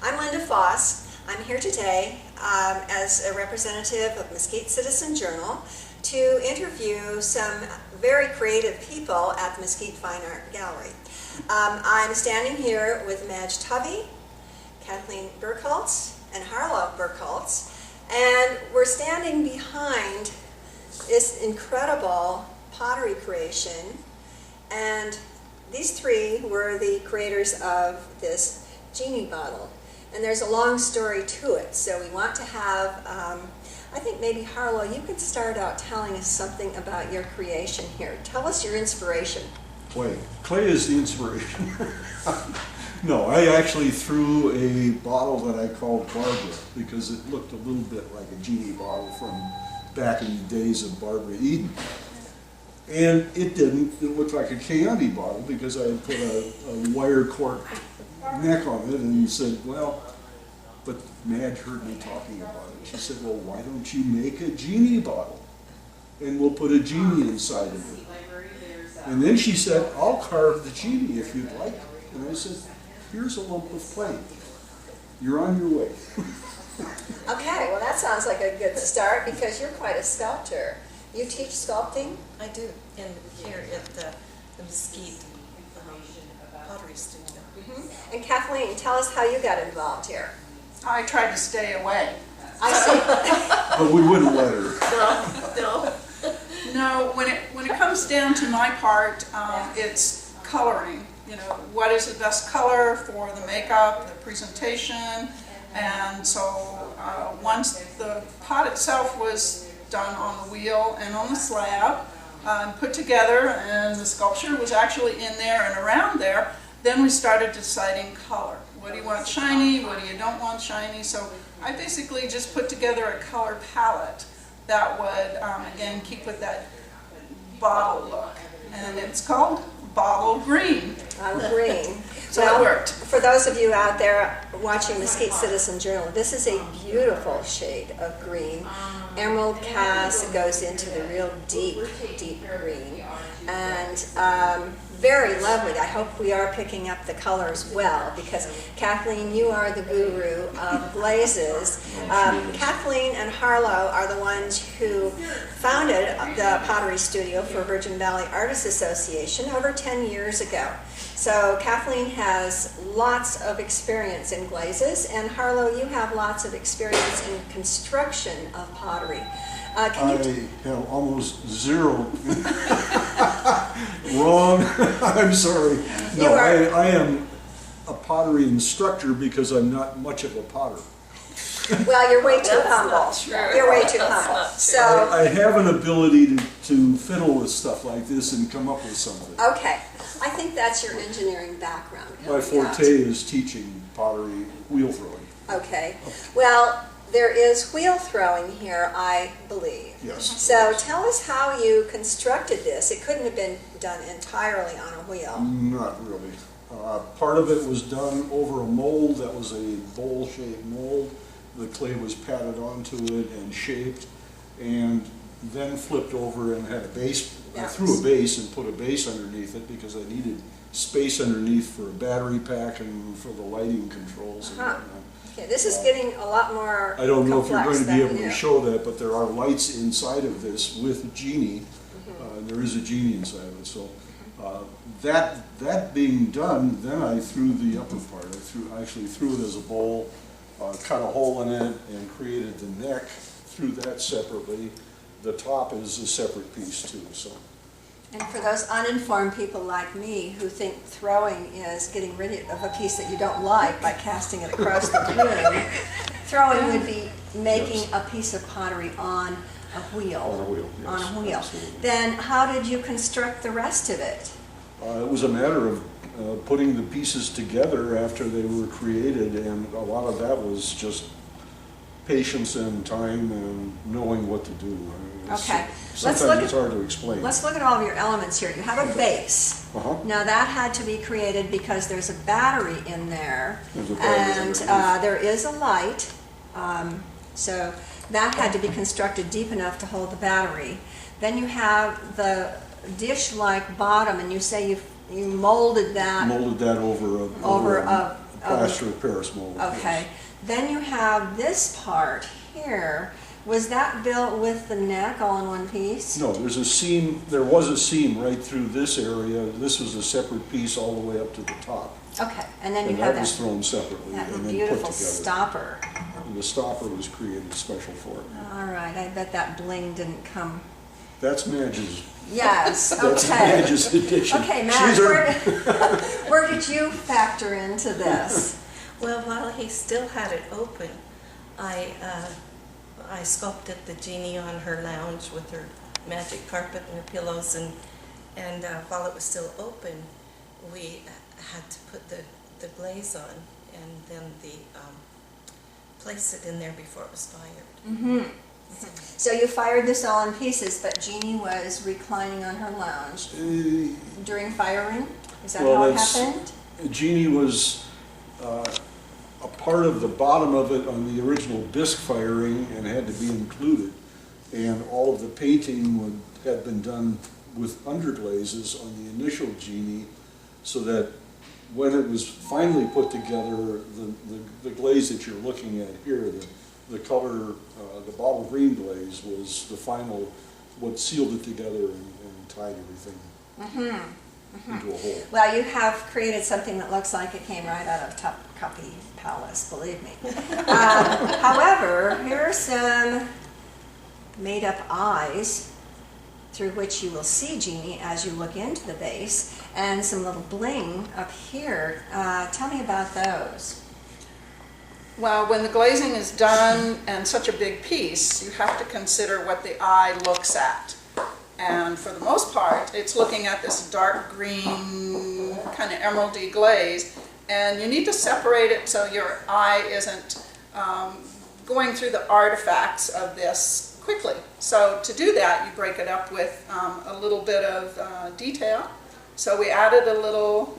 I'm Linda Foss. I'm here today as a representative of Mesquite Citizen Journal to interview some very creative people at the Mesquite Fine Art Gallery. I'm standing here with Madge Tubby, Kathleen Burkholz, and Harlow Burkholz, and we're standing behind this incredible pottery creation, and these three were the creators of this JinniBottle. And there's a long story to it, so we want to have, I think maybe Harlow, you could start out telling us something about your creation here. Tell us your inspiration. Clay. Clay is the inspiration. No, I actually threw a bottle that I called Barbara because it looked a little bit like a genie bottle from back in the days of Barbara Eden. And it didn't. It looked like a candy bottle because I had put a wire cork neck on it and said, well, but Madge heard me talking about it. She said, well, why don't you make a genie bottle? And we'll put a genie inside of it. And then she said, I'll carve the genie if you'd like. And I said, here's a lump of clay. You're on your way. Okay, well that sounds like a good start because you're quite a sculptor. You teach sculpting? I do, here at the Mesquite Pottery Studio. Mm-hmm. And Kathleen, tell us how you got involved here. I tried to stay away. I see. But we wouldn't let her. No, when it comes down to my part, it's coloring. You know, what is the best color for the makeup, the presentation, and so once the pot itself was done on the wheel and on the slab, put together, and the sculpture was actually in there and around there, then we started deciding color. What do you want shiny? What do you don't want shiny? So I basically just put together a color palette that would, again, keep with that bottle look. And it's called Bottle Green. Green. So well, it worked. For those of you out there watching Mesquite Citizen Journal, this is a beautiful shade of green. Emerald cast, it goes into the real deep, deep green. And very lovely. I hope we are picking up the colors well because Kathleen, you are the guru of glazes. Kathleen and Harlow are the ones who founded the Pottery Studio for Virgin Valley Artists Association over 10 years ago. So Kathleen has lots of experience in glazes, and Harlow, you have lots of experience in construction of pottery. I have almost zero. Wrong. I'm sorry. No, I am a pottery instructor because I'm not much of a potter. Well, you're way too humble. You're way too humble. So I have an ability to fiddle with stuff like this and come up with something. okay, I think that's your engineering background. My forte is teaching pottery wheel throwing. Okay. Well, there is wheel throwing here, I believe. Yes. So tell us how you constructed this. It couldn't have been done entirely on a wheel. Not really. Part of it was done over a mold that was a bowl-shaped mold. The clay was patted onto it and shaped, and then flipped over and had a base. I threw a base and put a base underneath it because I needed space underneath for a battery pack and for the lighting controls and whatnot. Okay, this is getting a lot more I don't know if you're going to be able to to show that, but there are lights inside of this with Genie. There is a Genie inside of it. So that being done, then I threw the upper part. I actually threw it as a bowl, cut a hole in it, and created the neck. Threw that separately. The top is a separate piece too. So. And for those uninformed people like me who think throwing is getting rid of a piece that you don't like by casting it across the room, throwing would be making a piece of pottery on a wheel. On a wheel, yes. On a wheel. Absolutely. Then how did you construct the rest of it? It was a matter of putting the pieces together after they were created, and a lot of that was just patience and time and knowing what to do. Okay. Sometimes it's hard to explain. Let's look at all of your elements here. You have a base. Now that had to be created because there's a battery in there, and there is a light. So that had to be constructed deep enough to hold the battery. Then you have the dish-like bottom, and you say you molded that over plaster of Paris mold. Okay. Then you have this part here. Was that built with the neck all in one piece? No, there's a seam, there was a seam right through this area. This was a separate piece all the way up to the top. Okay, and then you And have that was that, thrown separately that and then put beautiful together. stopper. And the stopper was created special for it. All right, I bet that bling didn't come. That's Madge's. Yes, That's okay. Madge's addition. Okay, Matt, She's our- where did you factor into this? Well, while he still had it open, I sculpted the genie on her lounge with her magic carpet and her pillows, and while it was still open, we had to put the glaze on and then place it in there before it was fired. Mm-hmm. So you fired this all in pieces, but Jeannie was reclining on her lounge during firing? Is that how it happened? Jeannie was a part of the bottom of it on the original bisque firing and had to be included. And all of the painting had been done with underglazes on the initial Jeannie, so that when it was finally put together, the glaze that you're looking at here, the color, the bottle green glaze was the final, what sealed it together and tied everything into a whole. Well, you have created something that looks like it came right out of Topkapi Palace, believe me. However, here are some made-up eyes through which you will see Jeannie as you look into the base, and some little bling up here. Tell me about those. Well, when the glazing is done and such a big piece, you have to consider what the eye looks at. And for the most part, it's looking at this dark green, kind of emeraldy glaze, and you need to separate it so your eye isn't going through the artifacts of this quickly. So to do that, you break it up with a little bit of detail. So we added a little,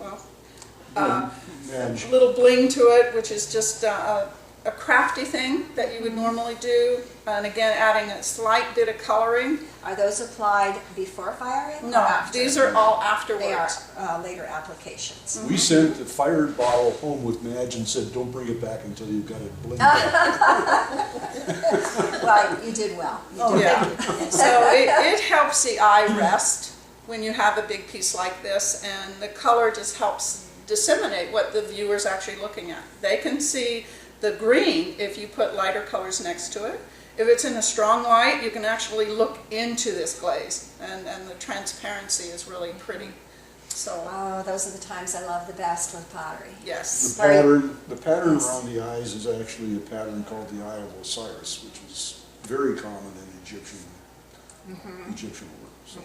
little bling to it, which is just a crafty thing that you would normally do. And again, adding a slight bit of coloring. Are those applied before firing? or No, after? these are all afterwards. They are later applications. We sent the fired bottle home with Madge and said, don't bring it back until you've got it blinged out. Well, you did well. You did. Yeah. So it helps the eye rest when you have a big piece like this, and the color just helps disseminate what the viewer's actually looking at. They can see the green if you put lighter colors next to it. If it's in a strong light, you can actually look into this glaze, and the transparency is really pretty. So, Oh, those are the times I love the best with pottery. yes. The pattern around the eyes is actually a pattern called the Eye of Osiris, which is very common in Egyptian work. So.